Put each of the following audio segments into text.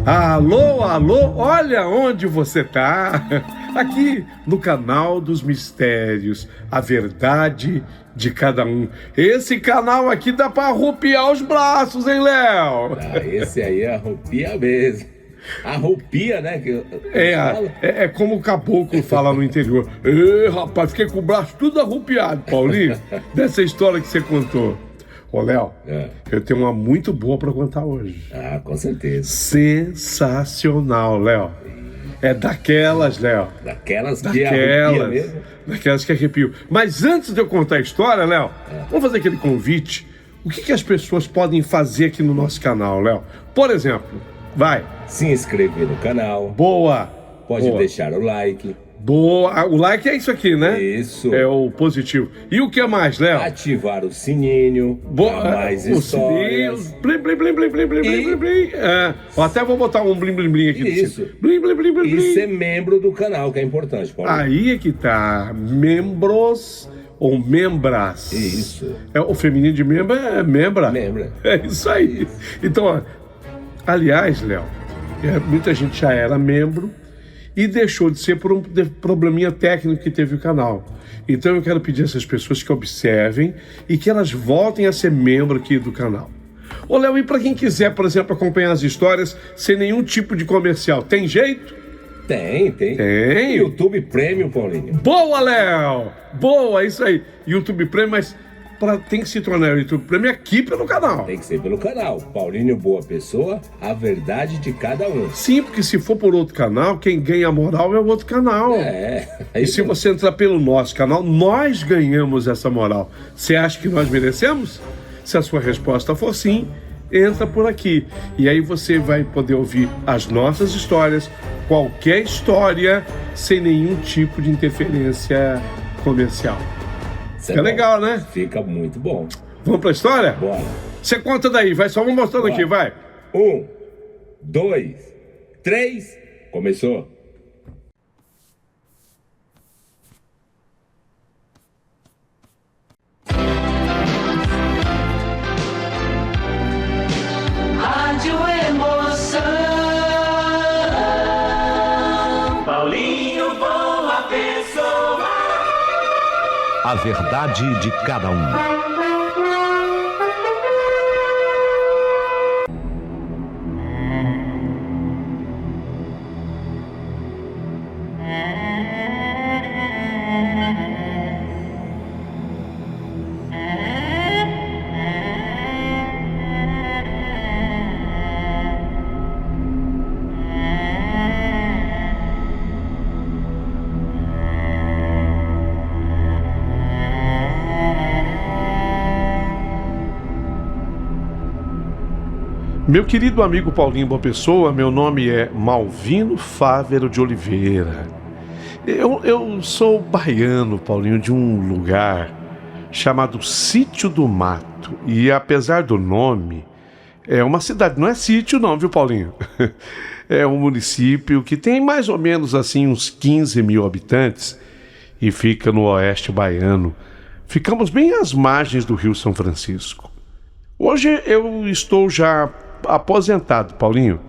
Alô, alô, olha onde você tá. Aqui no canal dos mistérios, a verdade de cada um. Esse canal aqui dá pra arrupiar os braços, hein, Léo? Esse aí arrupia mesmo. Arrupia, né? É como o caboclo fala no interior. Ê, rapaz, fiquei com o braço tudo arrupiado, Paulinho, dessa história que você contou. Ô, Léo, eu tenho uma muito boa pra contar hoje. Ah, com certeza. Sensacional, Léo. É daquelas, Léo. Daquelas que arrepia mesmo. Daquelas que arrepiam. Mas antes de eu contar a história, Léo, vamos fazer aquele convite. O que as pessoas podem fazer aqui no nosso canal, Léo? Por exemplo, vai. Se inscrever no canal. Boa. Pode deixar o like. Boa. O like é isso aqui, né? Isso. É o positivo. E o que mais, Léo? Ativar o sininho. Boa. Mais histórias. Blim, blim, blim, blim, blim, blim, blim, blim. Até vou botar um blim, blim, blim aqui. Isso. Blim, blim, blim, blim, blim. E ser membro do canal, que é importante, Paulo. Aí é que tá. Membros ou membras. Isso. O feminino de membro é membra. Membra. É isso aí. Isso. Então, ó, aliás, Léo, muita gente já era membro e deixou de ser por um probleminha técnico que teve o canal. Então eu quero pedir a essas pessoas que observem e que elas voltem a ser membro aqui do canal. Ô, Léo, e para quem quiser, por exemplo, acompanhar as histórias sem nenhum tipo de comercial, tem jeito? Tem. Tem? YouTube Premium, Paulinho. Boa, Léo! Boa, isso aí. YouTube Premium, mas tem que se tornar o YouTube Premium aqui pelo canal. Tem que ser pelo canal. Paulinho Boa Pessoa, a verdade de cada um. Sim, porque se for por outro canal, quem ganha a moral é o outro canal. E se você entrar pelo nosso canal, nós ganhamos essa moral. Você acha que nós merecemos? Se a sua resposta for sim, entra por aqui. E aí você vai poder ouvir as nossas histórias, qualquer história, sem nenhum tipo de interferência comercial. Fica legal, né? Fica muito bom. Vamos pra história? Bora. Você conta daí, vai, só vamos mostrando aqui, vai. 1, 2, 3, começou. Rádio Emoção. Paulinho Boa Pessoa. A verdade de cada um. Meu querido amigo Paulinho Boa Pessoa, meu nome é Malvino Fávero de Oliveira. Eu sou baiano, Paulinho, de um lugar chamado Sítio do Mato. E apesar do nome, é uma cidade, não é sítio não, viu, Paulinho? É um município que tem mais ou menos assim uns 15 mil habitantes e fica no oeste baiano. Ficamos bem às margens do Rio São Francisco. Hoje eu estou já aposentado, Paulinho,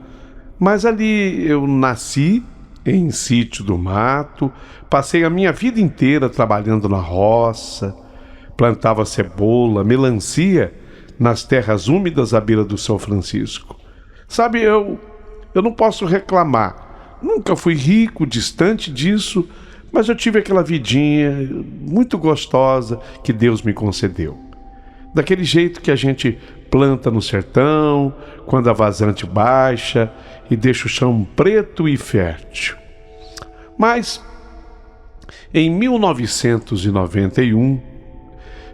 mas ali eu nasci em Sítio do Mato, passei a minha vida inteira trabalhando na roça, plantava cebola, melancia nas terras úmidas à beira do São Francisco. Sabe, eu não posso reclamar, nunca fui rico, distante disso, mas eu tive aquela vidinha muito gostosa que Deus me concedeu. Daquele jeito que a gente planta no sertão, quando a vazante baixa e deixa o chão preto e fértil. Mas, em 1991,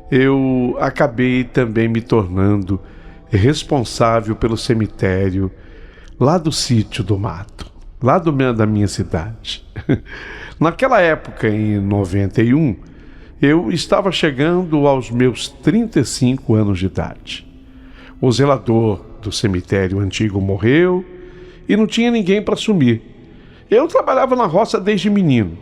eu acabei também me tornando responsável pelo cemitério lá do Sítio do Mato, lá da minha cidade. Naquela época, em 91, eu estava chegando aos meus 35 anos de idade. O zelador do cemitério antigo morreu e não tinha ninguém para assumir. Eu trabalhava na roça desde menino.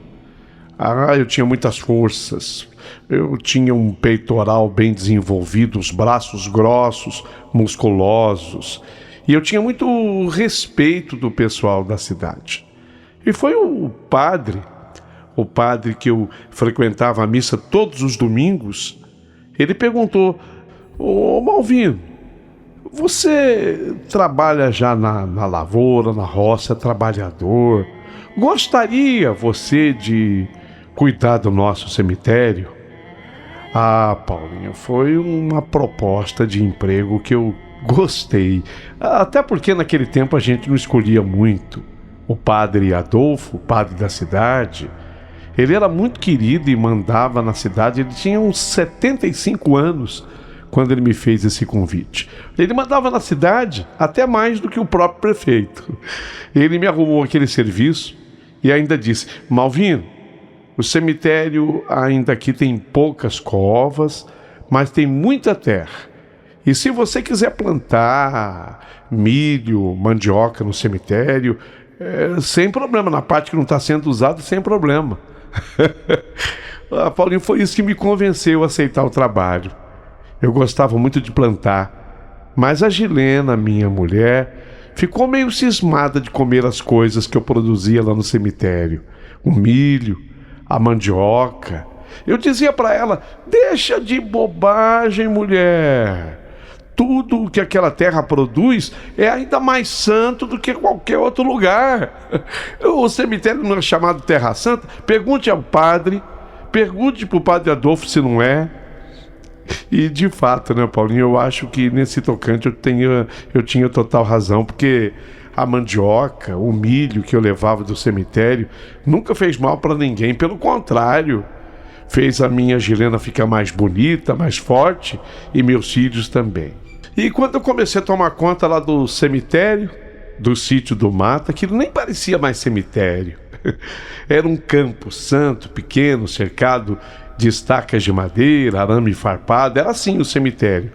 Eu tinha muitas forças. Eu tinha um peitoral bem desenvolvido, os braços grossos, musculosos. E eu tinha muito respeito do pessoal da cidade. E foi o padre que eu frequentava a missa todos os domingos, ele perguntou: ô Malvino, você trabalha já na lavoura, na roça, é trabalhador. Gostaria você de cuidar do nosso cemitério? Ah, Paulinho, foi uma proposta de emprego que eu gostei. Até porque naquele tempo a gente não escolhia muito. O padre Adolfo, o padre da cidade, ele era muito querido e mandava na cidade. Ele tinha uns 75 anos quando ele me fez esse convite. Ele mandava na cidade até mais do que o próprio prefeito. Ele me arrumou aquele serviço e ainda disse: Malvino, o cemitério ainda aqui tem poucas covas, mas tem muita terra. E se você quiser plantar milho, mandioca no cemitério, sem problema, na parte que não está sendo usada, sem problema. Paulinho, foi isso que me convenceu a aceitar o trabalho. Eu gostava muito de plantar, mas a Gilena, minha mulher, ficou meio cismada de comer as coisas que eu produzia lá no cemitério. O milho, a mandioca. Eu dizia para ela: deixa de bobagem, mulher. Tudo o que aquela terra produz é ainda mais santo do que qualquer outro lugar. O cemitério não é chamado Terra Santa? Pergunte ao padre, pergunte para o padre Adolfo se não é. E de fato, né, Paulinho, eu acho que nesse tocante eu tinha total razão, porque a mandioca, o milho que eu levava do cemitério nunca fez mal para ninguém, pelo contrário, fez a minha Gilena ficar mais bonita, mais forte, e meus filhos também. E quando eu comecei a tomar conta lá do cemitério, do sítio do mato, aquilo nem parecia mais cemitério. Era um campo santo, pequeno, cercado de estacas de madeira, arame farpado. Era assim o cemitério.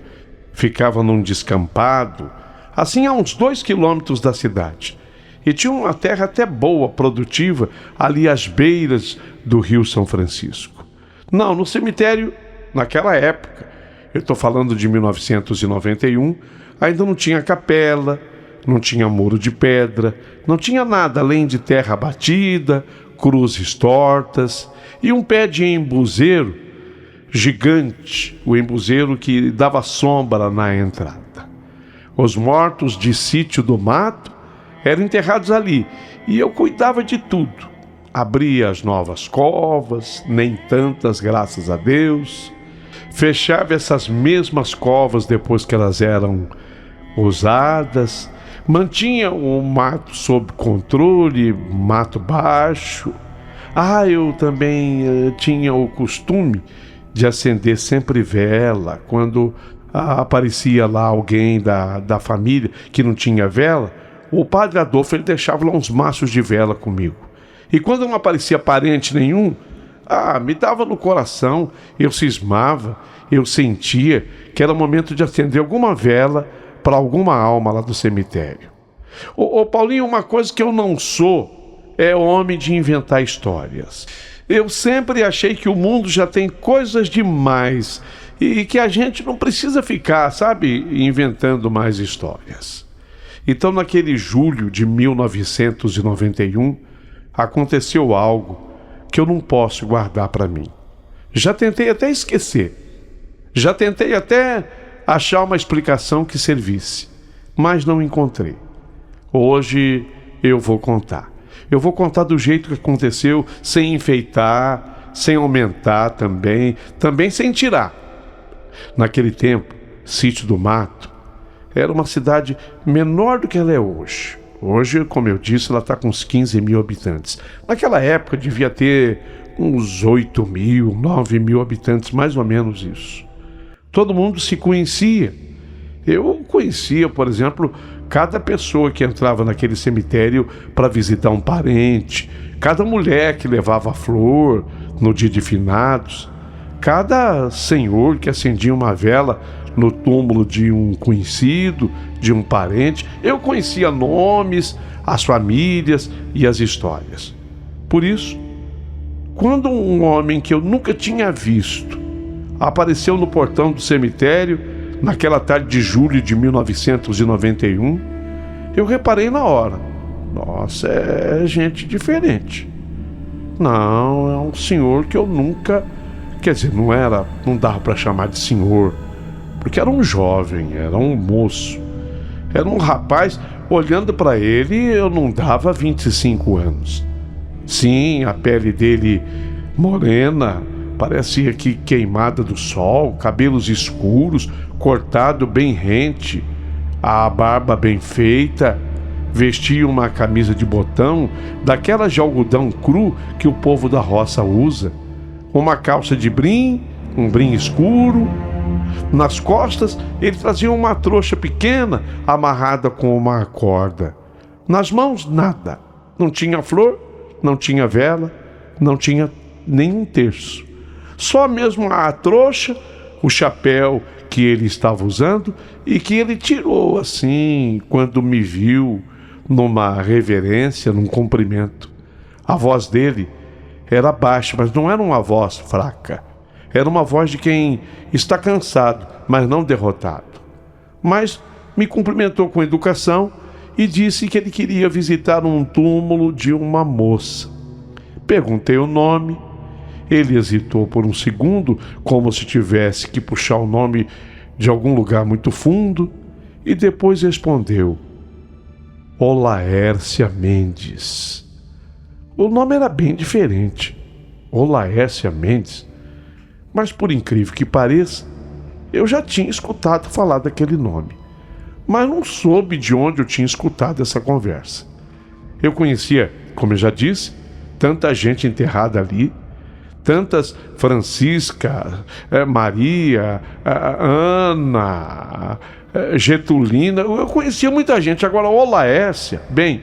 Ficava num descampado, assim a uns 2 quilômetros da cidade. E tinha uma terra até boa, produtiva, ali às beiras do Rio São Francisco. Não, no cemitério, naquela época, eu estou falando de 1991, ainda não tinha capela, não tinha muro de pedra, não tinha nada além de terra batida, cruzes tortas e um pé de embuzeiro gigante, o embuzeiro que dava sombra na entrada. Os mortos de sítio do mato eram enterrados ali e eu cuidava de tudo. Abria as novas covas, nem tantas, graças a Deus. Fechava essas mesmas covas depois que elas eram usadas. Mantinha o mato sob controle, mato baixo. Eu também tinha o costume de acender sempre vela. Quando aparecia lá alguém da família que não tinha vela, o padre Adolfo ele deixava lá uns maços de vela comigo. E quando não aparecia parente nenhum, me dava no coração, eu cismava, eu sentia que era momento de acender alguma vela para alguma alma lá do cemitério. Ô Paulinho, uma coisa que eu não sou é homem de inventar histórias. Eu sempre achei que o mundo já tem coisas demais e que a gente não precisa ficar, inventando mais histórias. Então, naquele julho de 1991, aconteceu algo que eu não posso guardar para mim. Já tentei até esquecer. Já tentei até achar uma explicação que servisse, mas não encontrei. Hoje eu vou contar. Eu vou contar do jeito que aconteceu, sem enfeitar, sem aumentar também sem tirar. Naquele tempo, Sítio do Mato era uma cidade menor do que ela é hoje. Hoje, como eu disse, ela está com uns 15 mil habitantes. Naquela época devia ter uns 8 mil, 9 mil habitantes, mais ou menos isso. Todo mundo se conhecia. Eu conhecia, por exemplo, cada pessoa que entrava naquele cemitério para visitar um parente, cada mulher que levava flor no dia de finados, cada senhor que acendia uma vela no túmulo de um conhecido, de um parente. Eu conhecia nomes, as famílias e as histórias. Por isso, quando um homem que eu nunca tinha visto apareceu no portão do cemitério naquela tarde de julho de 1991, Eu reparei na hora. Nossa, é gente diferente. Não, é um senhor que eu nunca... Quer dizer, não dava para chamar de senhor, porque era um jovem, era um moço. Era um rapaz, olhando para ele, eu não dava 25 anos. Sim, a pele dele morena, parecia que queimada do sol, cabelos escuros, cortado bem rente, a barba bem feita, vestia uma camisa de botão, daquelas de algodão cru que o povo da roça usa, uma calça de brim, um brim escuro. Nas costas ele trazia uma trouxa pequena amarrada com uma corda. Nas mãos nada, não tinha flor, não tinha vela, não tinha nenhum terço. Só mesmo a trouxa, o chapéu que ele estava usando e que ele tirou assim quando me viu, numa reverência, num cumprimento. A voz dele era baixa, mas não era uma voz fraca. Era uma voz de quem está cansado, mas não derrotado. Mas me cumprimentou com educação e disse que ele queria visitar um túmulo de uma moça. Perguntei o nome. Ele hesitou por um segundo, como se tivesse que puxar o nome de algum lugar muito fundo, e depois respondeu: Olaércia Mendes. O nome era bem diferente, Olaércia Mendes, mas por incrível que pareça, eu já tinha escutado falar daquele nome, mas não soube de onde eu tinha escutado essa conversa. Eu conhecia, como eu já disse, tanta gente enterrada ali, tantas Francisca, Maria, Ana, Getulina. Eu conhecia muita gente. Agora, Olaércia, bem,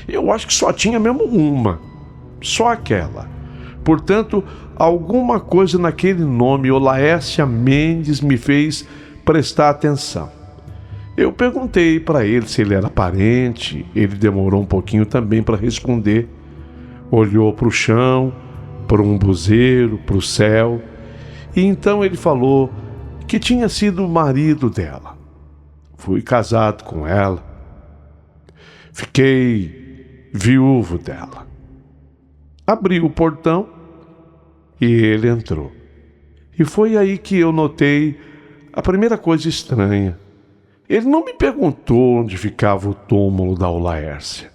eu acho que só tinha mesmo uma, só aquela. Portanto, alguma coisa naquele nome, Olaércia Mendes, me fez prestar atenção. Eu perguntei para ele se ele era parente. Ele demorou um pouquinho também para responder. Olhou para o chão, para um buzeiro, para o céu, e então ele falou que tinha sido o marido dela. Fui casado com ela, fiquei viúvo dela. Abri o portão e ele entrou. E foi aí que eu notei a primeira coisa estranha. Ele não me perguntou onde ficava o túmulo da Olaércia.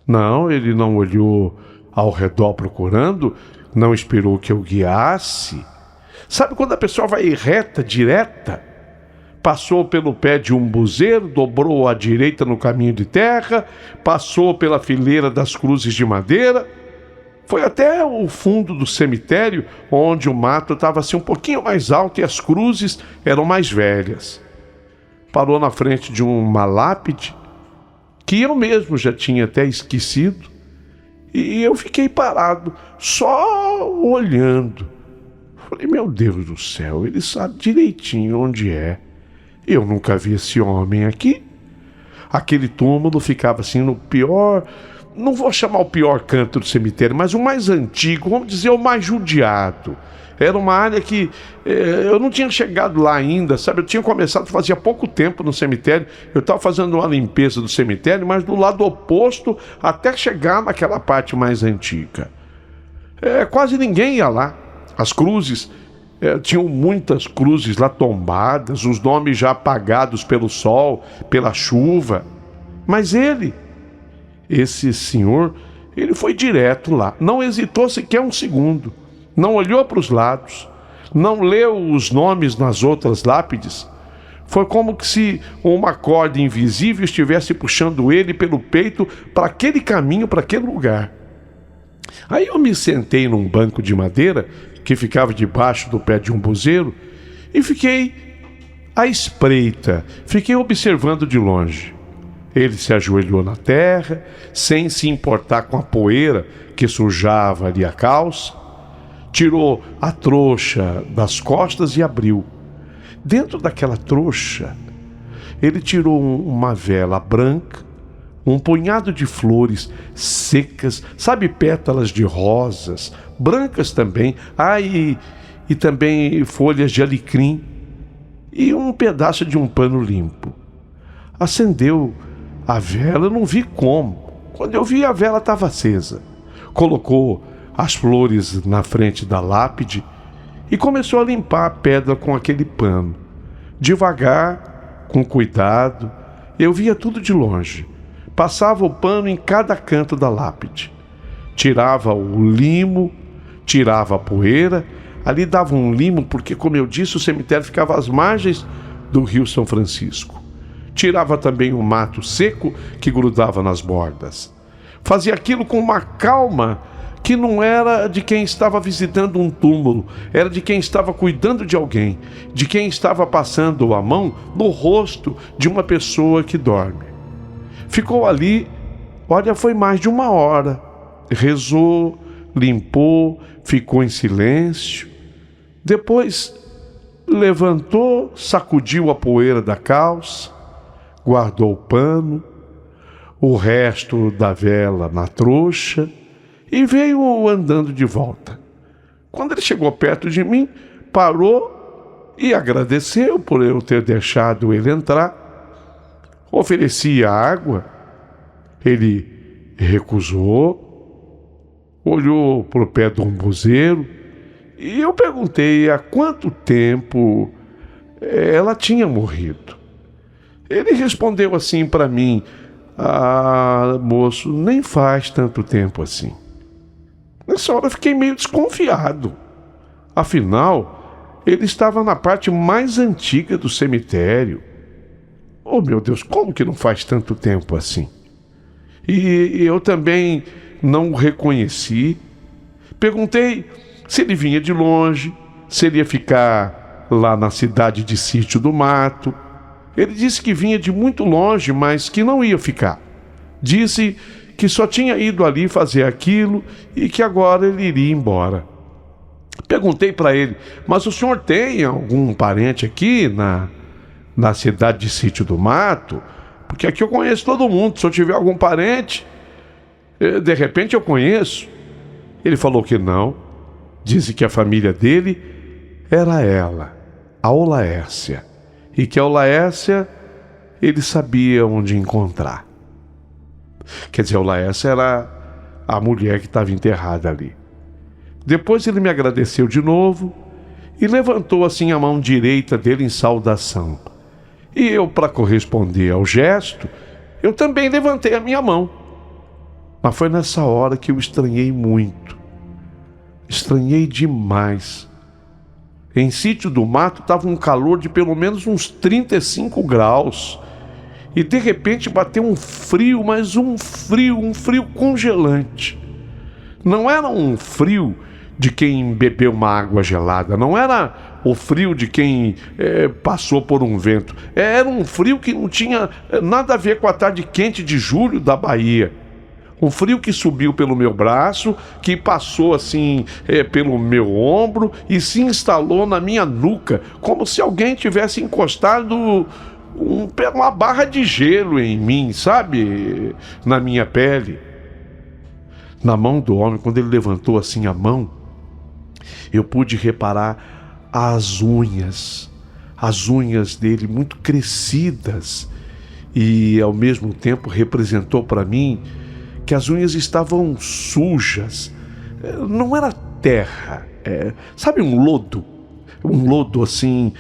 Não, ele não olhou ao redor procurando, não esperou que eu guiasse. Sabe quando a pessoa vai reta, direta? Passou pelo pé de um buzeiro, dobrou à direita no caminho de terra, passou pela fileira das cruzes de madeira, foi até o fundo do cemitério, onde o mato estava assim um pouquinho mais alto e as cruzes eram mais velhas. Parou na frente de uma lápide que eu mesmo já tinha até esquecido. E eu fiquei parado, só olhando. Falei, meu Deus do céu, ele sabe direitinho onde é. Eu nunca vi esse homem aqui. Aquele túmulo ficava assim no pior, não vou chamar o pior canto do cemitério, mas o mais antigo, vamos dizer o mais judiado. Era uma área que eu não tinha chegado lá ainda, sabe? Eu tinha começado fazia pouco tempo no cemitério. Eu estava fazendo uma limpeza do cemitério, mas do lado oposto, até chegar naquela parte mais antiga. Quase ninguém ia lá. As cruzes, tinham muitas cruzes lá tombadas, os nomes já apagados pelo sol, pela chuva. Mas esse senhor, ele foi direto lá, não hesitou sequer um segundo. Não olhou para os lados, não leu os nomes nas outras lápides. Foi como que se uma corda invisível estivesse puxando ele pelo peito para aquele caminho, para aquele lugar. Aí eu me sentei num banco de madeira que ficava debaixo do pé de um buzeiro e fiquei à espreita, fiquei observando de longe. Ele se ajoelhou na terra, sem se importar com a poeira que sujava ali a calça. Tirou a trouxa das costas e abriu. Dentro daquela trouxa, ele tirou uma vela branca, um punhado de flores secas, sabe, pétalas de rosas, brancas também, e também folhas de alecrim, e um pedaço de um pano limpo. acendeu a vela, eu não vi como. Quando eu vi, a vela estava acesa. Colocou as flores na frente da lápide e começou a limpar a pedra com aquele pano. Devagar, com cuidado, eu via tudo de longe. Passava o pano em cada canto da lápide. Tirava o limo, tirava a poeira. Ali dava um limo porque, como eu disse, o cemitério ficava às margens do Rio São Francisco. Tirava também o mato seco que grudava nas bordas. Fazia aquilo com uma calma que não era de quem estava visitando um túmulo, era de quem estava cuidando de alguém, de quem estava passando a mão no rosto de uma pessoa que dorme. Ficou ali, olha, foi mais de 1 hora. Rezou, limpou, ficou em silêncio. Depois levantou, sacudiu a poeira da calça, guardou o pano, o resto da vela na trouxa e veio andando de volta. Quando ele chegou perto de mim, parou e agradeceu por eu ter deixado ele entrar. Ofereci água, ele recusou, olhou para o pé do umbuzeiro e eu perguntei há quanto tempo ela tinha morrido. Ele respondeu assim para mim: "Ah, moço, nem faz tanto tempo assim." Nessa hora eu fiquei meio desconfiado. Afinal, ele estava na parte mais antiga do cemitério. Oh, meu Deus, como que não faz tanto tempo assim? E eu também não o reconheci. Perguntei se ele vinha de longe, se ele ia ficar lá na cidade de Sítio do Mato. Ele disse que vinha de muito longe, mas que não ia ficar. Disse que só tinha ido ali fazer aquilo e que agora ele iria embora. Perguntei para ele: "Mas o senhor tem algum parente aqui na cidade de Sítio do Mato? Porque aqui eu conheço todo mundo. Se eu tiver algum parente, de repente eu conheço." Ele falou que não. Disse que a família dele era ela, a Olaércia, e que a Olaércia ele sabia onde encontrar. Quer dizer, a Olaércia era a mulher que estava enterrada ali. Depois ele me agradeceu de novo e levantou assim a mão direita dele em saudação. E eu, para corresponder ao gesto, eu também levantei a minha mão. Mas foi nessa hora que eu estranhei muito. Estranhei demais. Em Sítio do Mato estava um calor de pelo menos uns 35 graus. E de repente bateu um frio, mas um frio congelante. Não era um frio de quem bebeu uma água gelada, não era o frio de quem passou por um vento. Era um frio que não tinha nada a ver com a tarde quente de julho da Bahia. Um frio que subiu pelo meu braço, que passou assim pelo meu ombro e se instalou na minha nuca, como se alguém tivesse encostado uma barra de gelo em mim, sabe? Na minha pele. Na mão do homem, quando ele levantou assim a mão, eu pude reparar as unhas dele muito crescidas, e ao mesmo tempo representou para mim que as unhas estavam sujas. Não era terra, sabe, um lodo assim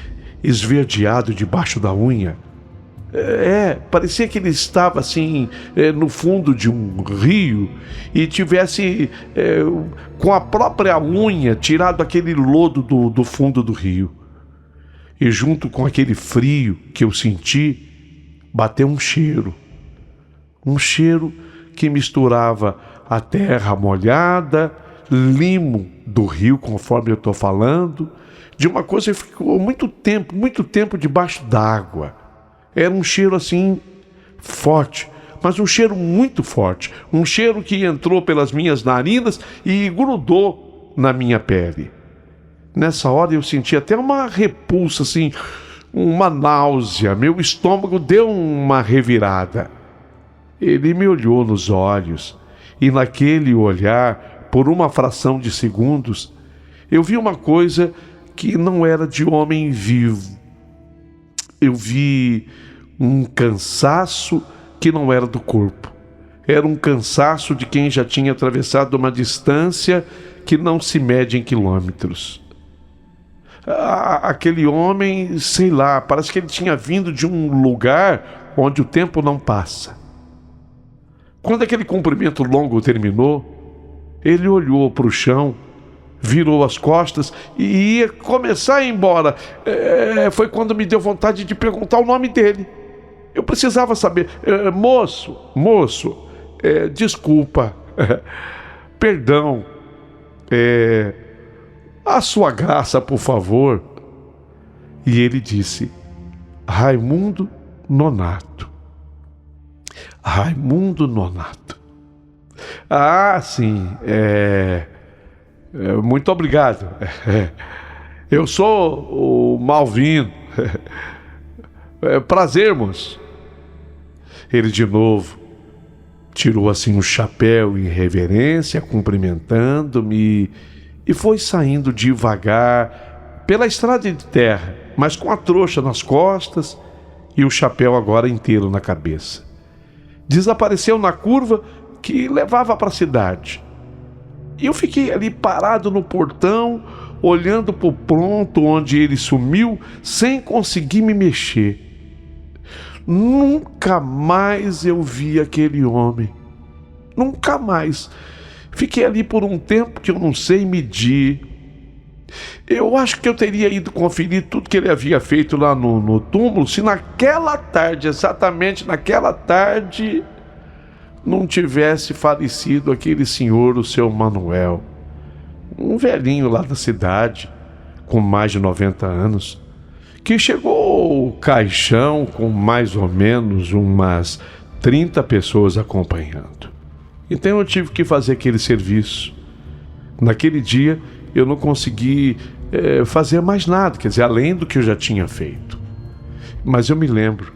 esverdeado debaixo da unha. Parecia que ele estava assim no fundo de um rio e tivesse com a própria unha tirado aquele lodo do fundo do rio. E junto com aquele frio que eu senti, bateu um cheiro que misturava a terra molhada, limo do rio, conforme eu estou falando, de uma coisa que ficou muito tempo debaixo d'água. Era um cheiro assim forte, mas um cheiro muito forte, um cheiro que entrou pelas minhas narinas e grudou na minha pele. Nessa hora eu senti até uma repulsa, assim, uma náusea, meu estômago deu uma revirada. Ele me olhou nos olhos e naquele olhar, por uma fração de segundos, eu vi uma coisa que não era de homem vivo. Eu vi um cansaço que não era do corpo. Era um cansaço de quem já tinha atravessado uma distância que não se mede em quilômetros. Aquele homem, sei lá, parece que ele tinha vindo de um lugar onde o tempo não passa. Quando aquele cumprimento longo terminou, ele olhou para o chão, virou as costas e ia começar a ir embora. Foi quando me deu vontade de perguntar o nome dele. Eu precisava saber. Moço, desculpa, perdão, a sua graça, por favor. E ele disse: Raimundo Nonato. Raimundo Nonato. Ah, sim, muito obrigado. Eu sou o Malvino. Prazer, moço. Ele de novo tirou assim um chapéu em reverência, cumprimentando-me, e foi saindo devagar pela estrada de terra, mas com a trouxa nas costas e o chapéu agora inteiro na cabeça. Desapareceu na curva que levava para a cidade. E eu fiquei ali parado no portão, olhando para o ponto onde ele sumiu, sem conseguir me mexer. Nunca mais eu vi aquele homem. Nunca mais. Fiquei ali por um tempo que eu não sei medir. Eu acho que eu teria ido conferir tudo que ele havia feito lá no túmulo, se naquela tarde, exatamente naquela tarde, não tivesse falecido aquele senhor, o seu Manuel. Um velhinho lá da cidade, com mais de 90 anos, que chegou ao caixão com mais ou menos umas 30 pessoas acompanhando. Então eu tive que fazer aquele serviço. Naquele dia eu não consegui fazer mais nada, quer dizer, além do que eu já tinha feito. Mas eu me lembro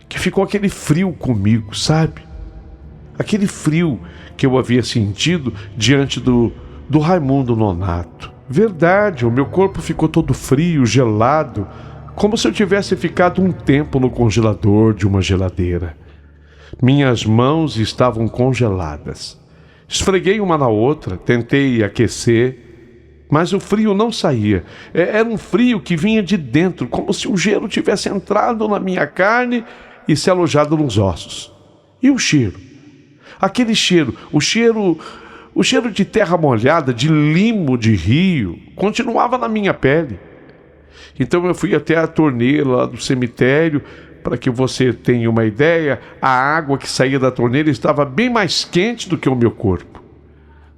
que ficou aquele frio comigo, sabe? Aquele frio que eu havia sentido diante do Raimundo Nonato. Verdade, o meu corpo ficou todo frio, gelado, como se eu tivesse ficado um tempo no congelador de uma geladeira. Minhas mãos estavam congeladas. Esfreguei uma na outra, tentei aquecer, mas o frio não saía. Era um frio que vinha de dentro, como se o gelo tivesse entrado na minha carne e se alojado nos ossos. E o cheiro? Aquele cheiro, o cheiro de terra molhada, de limo de rio, continuava na minha pele. Então eu fui até a torneira lá do cemitério. Para que você tenha uma ideia, a água que saía da torneira estava bem mais quente do que o meu corpo.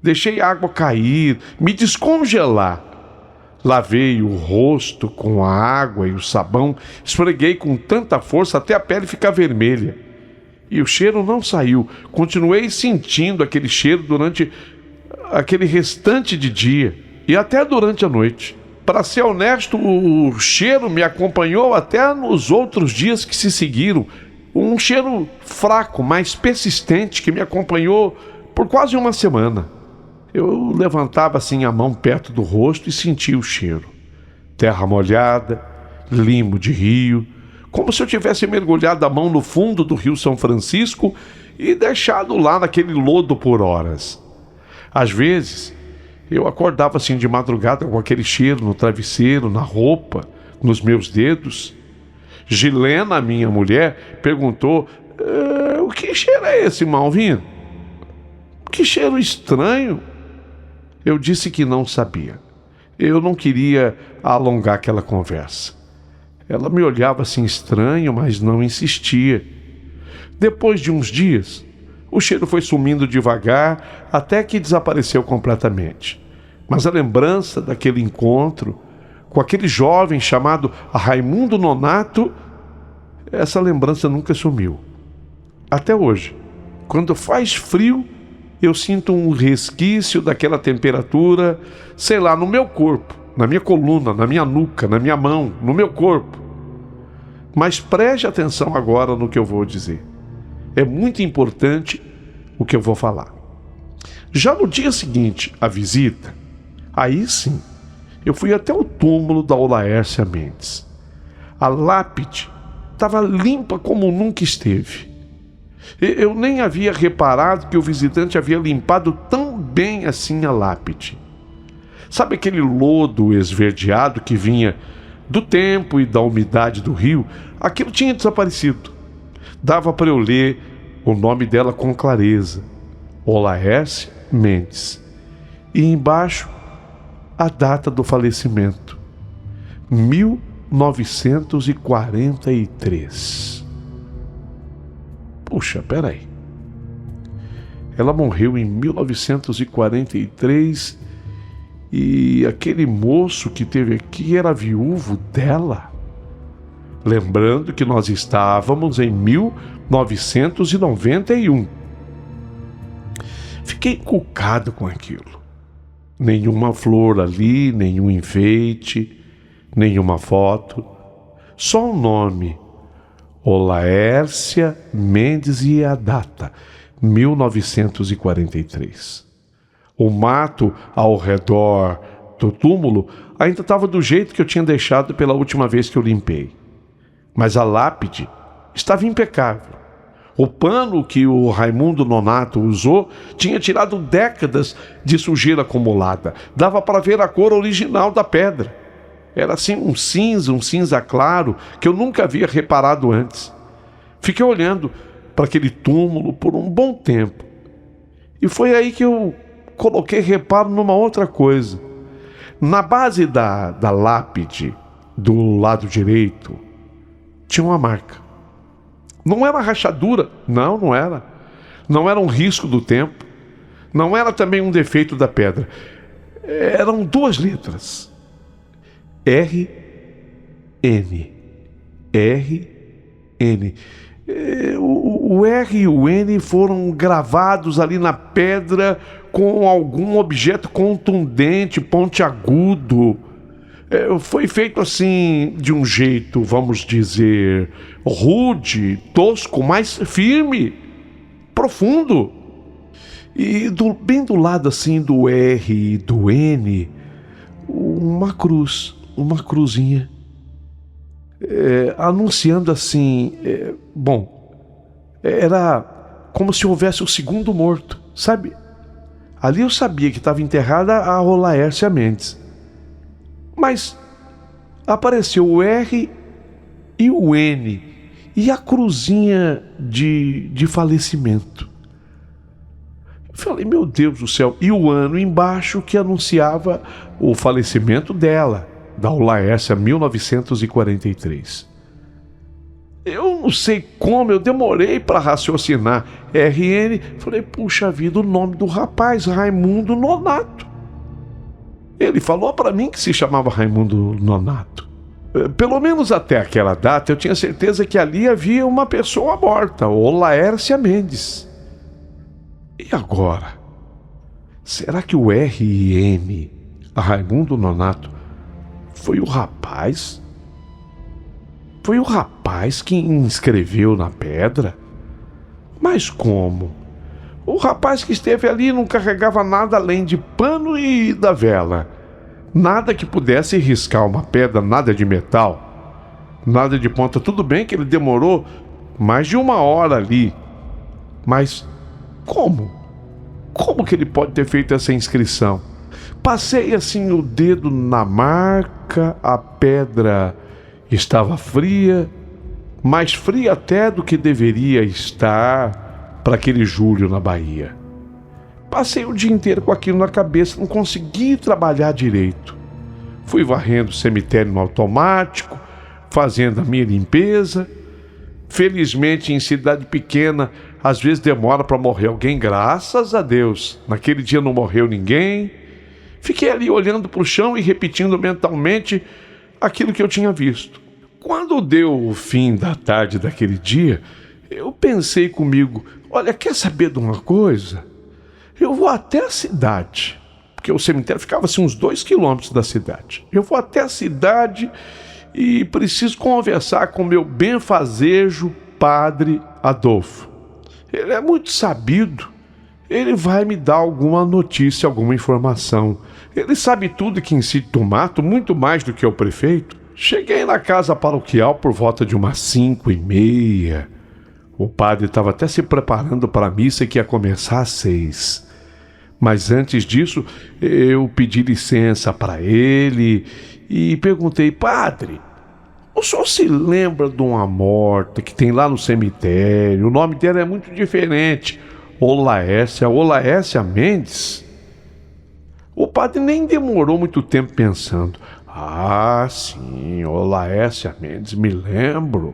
Deixei a água cair, me descongelar. Lavei o rosto com a água e o sabão, esfreguei com tanta força até a pele ficar vermelha. E o cheiro não saiu. Continuei sentindo aquele cheiro durante aquele restante de dia e até durante a noite. Para ser honesto, o cheiro me acompanhou até nos outros dias que se seguiram. Um cheiro fraco, mas persistente, que me acompanhou por quase uma semana. Eu levantava assim a mão perto do rosto e sentia o cheiro. Terra molhada, limo de rio, como se eu tivesse mergulhado a mão no fundo do Rio São Francisco e deixado lá naquele lodo por horas. Às vezes, eu acordava assim de madrugada com aquele cheiro no travesseiro, na roupa, nos meus dedos. Gilena, minha mulher, perguntou: o que cheiro é esse, Malvino? Que cheiro estranho. Eu disse que não sabia. Eu não queria alongar aquela conversa. Ela me olhava assim estranho, mas não insistia. Depois de uns dias, o cheiro foi sumindo devagar até que desapareceu completamente. Mas a lembrança daquele encontro com aquele jovem chamado Raimundo Nonato, essa lembrança nunca sumiu. Até hoje, quando faz frio, eu sinto um resquício daquela temperatura, sei lá, no meu corpo, na minha coluna, na minha nuca, na minha mão, no meu corpo. Mas preste atenção agora no que eu vou dizer. É muito importante o que eu vou falar. Já no dia seguinte à visita, aí sim, eu fui até o túmulo da Olaércia Mendes. A lápide estava limpa como nunca esteve. Eu nem havia reparado que o visitante havia limpado tão bem assim a lápide. Sabe aquele lodo esverdeado que vinha do tempo e da umidade do rio? Aquilo tinha desaparecido. Dava para eu ler o nome dela com clareza: Olaércia Mendes. E embaixo, a data do falecimento: 1943. Puxa, peraí. Ela morreu em 1943 e aquele moço que teve aqui era viúvo dela. Lembrando que nós estávamos em 1991. Fiquei encucado com aquilo. Nenhuma flor ali, nenhum enfeite, nenhuma foto. Só o nome: Olaércia Mendes, e a data: 1943. O mato ao redor do túmulo ainda estava do jeito que eu tinha deixado pela última vez que eu limpei. Mas a lápide estava impecável. O pano que o Raimundo Nonato usou tinha tirado décadas de sujeira acumulada. Dava para ver a cor original da pedra. Era assim um cinza claro, que eu nunca havia reparado antes. Fiquei olhando para aquele túmulo por um bom tempo. E foi aí que eu coloquei reparo numa outra coisa. Na base da lápide, do lado direito, tinha uma marca. Não era rachadura, não era. Não era um risco do tempo. Não era também um defeito da pedra. Eram duas letras: R-N. R-N. O R e o N foram gravados ali na pedra com algum objeto contundente, pontiagudo. Foi feito assim, de um jeito, vamos dizer, rude, tosco, mas firme, profundo. E bem do lado assim do R e do N, uma cruzinha, anunciando assim, era como se houvesse o segundo morto, sabe? Ali eu sabia que estava enterrada a Olaércia Mendes. Mas apareceu o R e o N e a cruzinha de falecimento. Eu falei, meu Deus do céu, e o ano embaixo que anunciava o falecimento dela, da Olaércia, 1943. Eu não sei como, eu demorei para raciocinar. RN, falei, puxa vida, o nome do rapaz, Raimundo Nonato. Ele falou para mim que se chamava Raimundo Nonato. Pelo menos até aquela data eu tinha certeza que ali havia uma pessoa morta, Olaércia Mendes. E agora? Será que o R.M., Raimundo Nonato, foi o rapaz? Foi o rapaz que inscreveu na pedra? Mas como? O rapaz que esteve ali não carregava nada além de pano e da vela. Nada que pudesse riscar uma pedra, nada de metal, nada de ponta. Tudo bem que ele demorou mais de 1 hora ali. Mas como? Como que ele pode ter feito essa inscrição? Passei assim o dedo na marca, a pedra estava fria, mais fria até do que deveria estar para aquele julho na Bahia. Passei o dia inteiro com aquilo na cabeça, não consegui trabalhar direito. Fui varrendo o cemitério no automático, fazendo a minha limpeza. Felizmente, em cidade pequena, às vezes demora para morrer alguém, graças a Deus. Naquele dia não morreu ninguém. Fiquei ali olhando para o chão e repetindo mentalmente aquilo que eu tinha visto. Quando deu o fim da tarde daquele dia, eu pensei comigo, olha, quer saber de uma coisa? Eu vou até a cidade, porque o cemitério ficava assim uns 2 quilômetros da cidade. Eu vou até a cidade e preciso conversar com meu benfazejo padre Adolfo. Ele é muito sabido, ele vai me dar alguma notícia, alguma informação. Ele sabe tudo que incide do mato, muito mais do que o prefeito. Cheguei na casa paroquial por volta de umas 5:30. O padre estava até se preparando para a missa que ia começar às 6. Mas antes disso, eu pedi licença para ele e perguntei: padre, o senhor se lembra de uma morta que tem lá no cemitério? O nome dela é muito diferente. Olaécia Mendes? O padre nem demorou muito tempo pensando. Ah, sim, Olaécia Mendes, me lembro.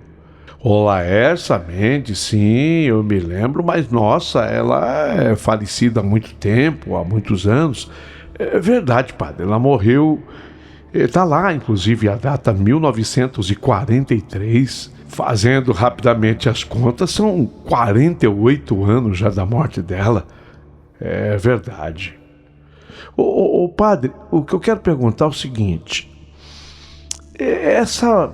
Olaécia Mendes, sim, eu me lembro, mas nossa, ela é falecida há muito tempo, há muitos anos. É verdade, padre, ela morreu, está lá, inclusive, a data 1943. Fazendo rapidamente as contas, são 48 anos já da morte dela. É verdade. Ô padre, o que eu quero perguntar é o seguinte: essa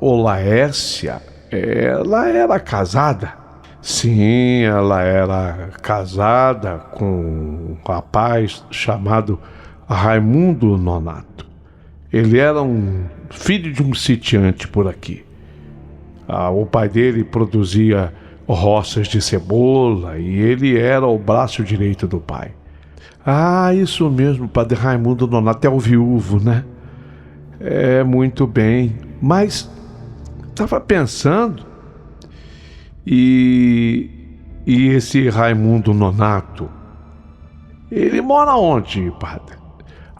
Olaécia, ela era casada? Sim, ela era casada com um rapaz chamado Raimundo Nonato. Ele era um filho de um sitiante por aqui. O pai dele produzia roças de cebola e ele era o braço direito do pai. Ah, isso mesmo, padre Raimundo Nonato é o viúvo, né? É, muito bem. Mas estava pensando, e esse Raimundo Nonato, ele mora onde, padre?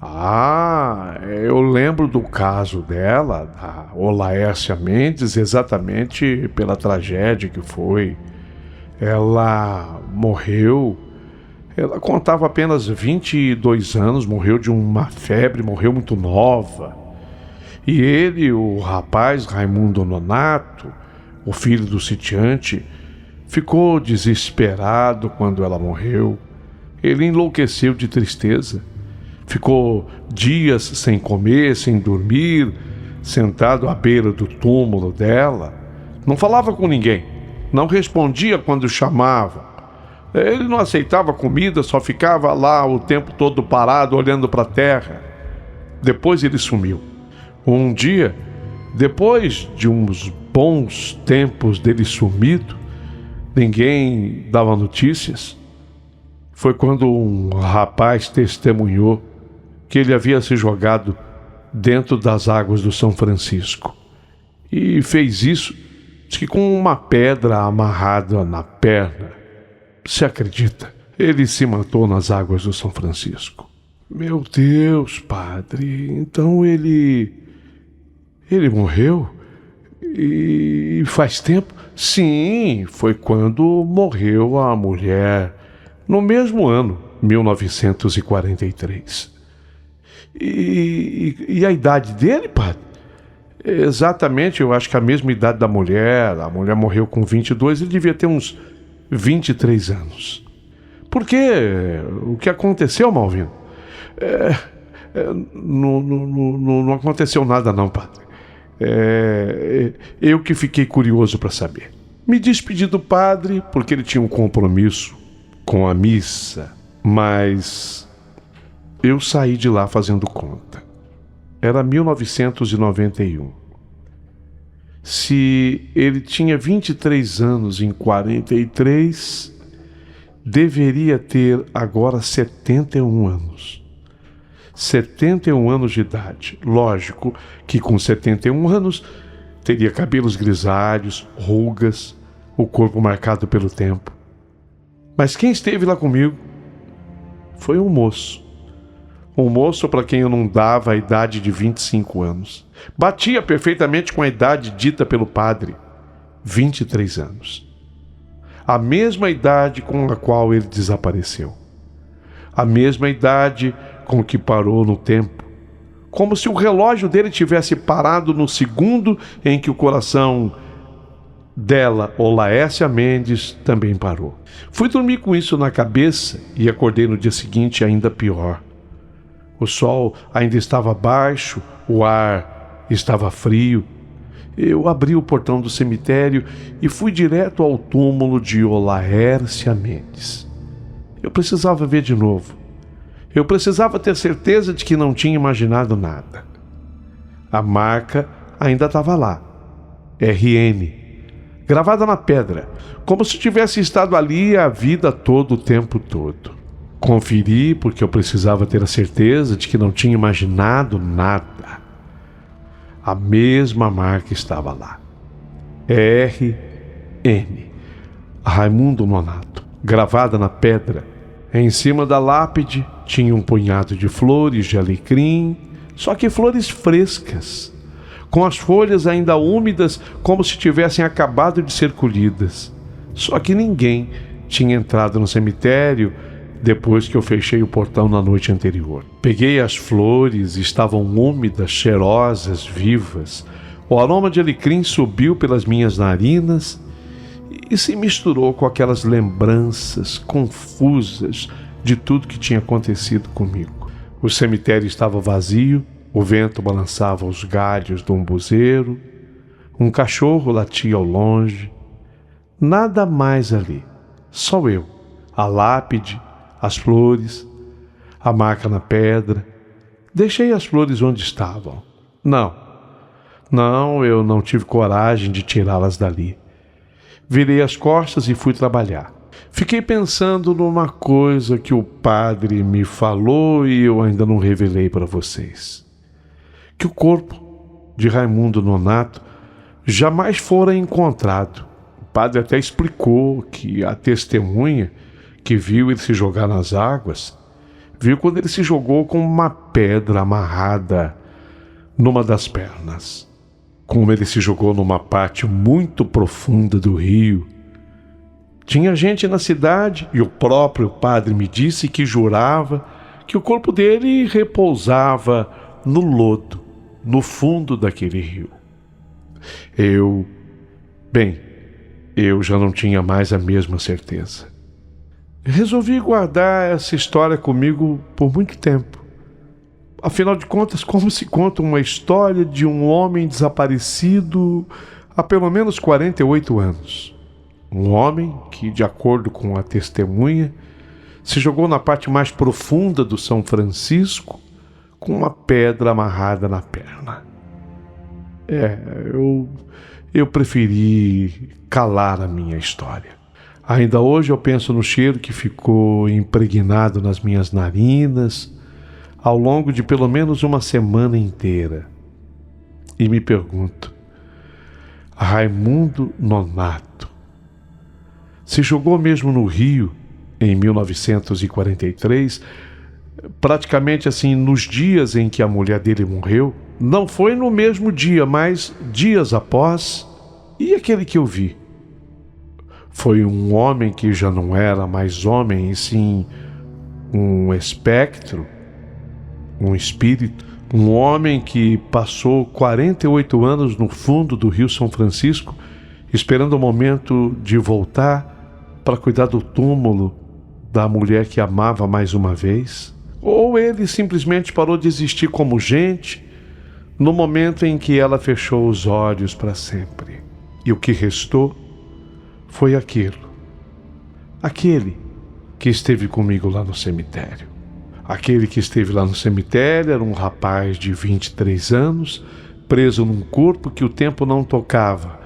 Ah, eu lembro do caso dela, da Olaécia Mendes, exatamente pela tragédia que foi. Ela morreu, ela contava apenas 22 anos, morreu de uma febre, morreu muito nova. E ele, o rapaz Raimundo Nonato, o filho do sitiante, ficou desesperado quando ela morreu. Ele enlouqueceu de tristeza. Ficou dias sem comer, sem dormir, sentado à beira do túmulo dela. Não falava com ninguém, não respondia quando chamava. Ele não aceitava comida, só ficava lá o tempo todo parado, olhando para a terra. Depois ele sumiu. Um dia, depois de uns bons tempos dele sumido, ninguém dava notícias. Foi quando um rapaz testemunhou que ele havia se jogado dentro das águas do São Francisco. E fez isso, diz que com uma pedra amarrada na perna. Você acredita? Ele se matou nas águas do São Francisco. Meu Deus, padre, então ele morreu? E faz tempo? Sim, foi quando morreu a mulher, no mesmo ano, 1943. E a idade dele, padre? Exatamente, eu acho que a mesma idade da mulher. A mulher morreu com 22, ele devia ter uns 23 anos. Por quê? O que aconteceu, Malvino? Não aconteceu nada não, padre. Eu que fiquei curioso para saber. Me despedi do padre porque ele tinha um compromisso com a missa, mas eu saí de lá fazendo conta. Era 1991. Se ele tinha 23 anos em 43, deveria ter agora 71 anos. 71 anos de idade. Lógico que com 71 anos teria cabelos grisalhos, rugas, o corpo marcado pelo tempo. Mas quem esteve lá comigo foi um moço. Um moço para quem eu não dava a idade de 25 anos. Batia perfeitamente com a idade dita pelo padre, 23 anos. A mesma idade com a qual ele desapareceu. A mesma idade com que parou no tempo. Como se o relógio dele tivesse parado no segundo em que o coração dela, Olaécia Mendes, também parou. Fui dormir com isso na cabeça e acordei no dia seguinte ainda pior. O sol ainda estava baixo, o ar estava frio. Eu abri o portão do cemitério e fui direto ao túmulo de Olaécia Mendes. Eu precisava ver de novo. Eu precisava ter certeza de que não tinha imaginado nada. A marca ainda estava lá. RN, gravada na pedra, como se tivesse estado ali a vida todo, o tempo todo. Conferi porque eu precisava ter a certeza de que não tinha imaginado nada. A mesma marca estava lá. RN, Raimundo Nonato, gravada na pedra. Em cima da lápide tinha um punhado de flores de alecrim, só que flores frescas, com as folhas ainda úmidas como se tivessem acabado de ser colhidas. Só que ninguém tinha entrado no cemitério depois que eu fechei o portão na noite anterior. Peguei as flores, estavam úmidas, cheirosas, vivas. O aroma de alecrim subiu pelas minhas narinas e se misturou com aquelas lembranças confusas de tudo que tinha acontecido comigo. O cemitério estava vazio, o vento balançava os galhos do umbuzeiro, um cachorro latia ao longe. Nada mais ali, só eu, a lápide, as flores, a marca na pedra. Deixei as flores onde estavam. Não, eu não tive coragem de tirá-las dali. Virei as costas e fui trabalhar. Fiquei pensando numa coisa que o padre me falou e eu ainda não revelei para vocês. Que o corpo de Raimundo Nonato jamais fora encontrado. O padre até explicou que a testemunha que viu ele se jogar nas águas, viu quando ele se jogou com uma pedra amarrada numa das pernas. Como ele se jogou numa parte muito profunda do rio. Tinha gente na cidade e o próprio padre me disse que jurava que o corpo dele repousava no lodo, no fundo daquele rio. Eu já não tinha mais a mesma certeza. Resolvi guardar essa história comigo por muito tempo. Afinal de contas, como se conta uma história de um homem desaparecido há pelo menos 48 anos. Um homem que, de acordo com a testemunha, se jogou na parte mais profunda do São Francisco com uma pedra amarrada na perna. Eu preferi calar a minha história. Ainda hoje eu penso no cheiro que ficou impregnado nas minhas narinas ao longo de pelo menos uma semana inteira. E me pergunto, Raimundo Nonato se jogou mesmo no rio em 1943, praticamente assim nos dias em que a mulher dele morreu? Não foi no mesmo dia, mas dias após. E aquele que eu vi? Foi um homem que já não era mais homem, e sim um espectro, um espírito. Um homem que passou 48 anos no fundo do Rio São Francisco, esperando o momento de voltar para cuidar do túmulo da mulher que amava mais uma vez. Ou ele simplesmente parou de existir como gente no momento em que ela fechou os olhos para sempre. E o que restou foi aquele que esteve comigo lá no cemitério. Aquele que esteve lá no cemitério era um rapaz de 23 anos, preso num corpo que o tempo não tocava,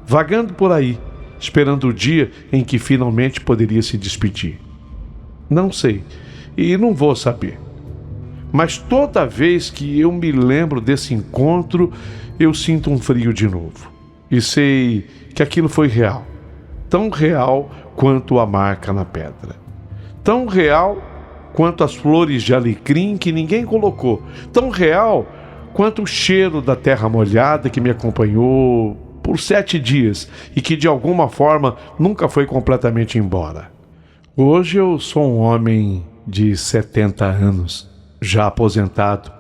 vagando por aí, esperando o dia em que finalmente poderia se despedir. Não sei, e não vou saber. Mas toda vez que eu me lembro desse encontro, eu sinto um frio de novo. E sei que aquilo foi real. Tão real quanto a marca na pedra. Tão real quanto as flores de alecrim que ninguém colocou. Tão real quanto o cheiro da terra molhada que me acompanhou por 7 dias e que de alguma forma nunca foi completamente embora. Hoje eu sou um homem de 70 anos, já aposentado.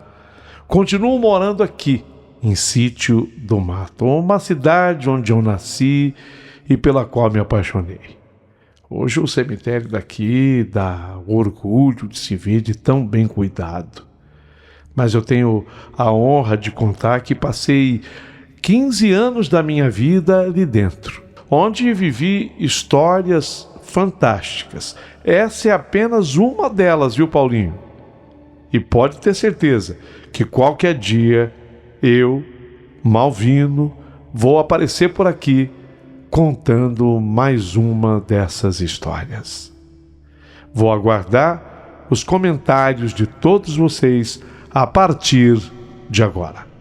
Continuo morando aqui, em Sítio do Mato, uma cidade onde eu nasci e pela qual me apaixonei. Hoje o cemitério daqui dá orgulho de se ver de tão bem cuidado. Mas eu tenho a honra de contar que passei 15 anos da minha vida ali dentro, onde vivi histórias fantásticas. Essa é apenas uma delas, viu, Paulinho? E pode ter certeza que qualquer dia eu Malvino, vou aparecer por aqui contando mais uma dessas histórias. Vou aguardar os comentários de todos vocês a partir de agora.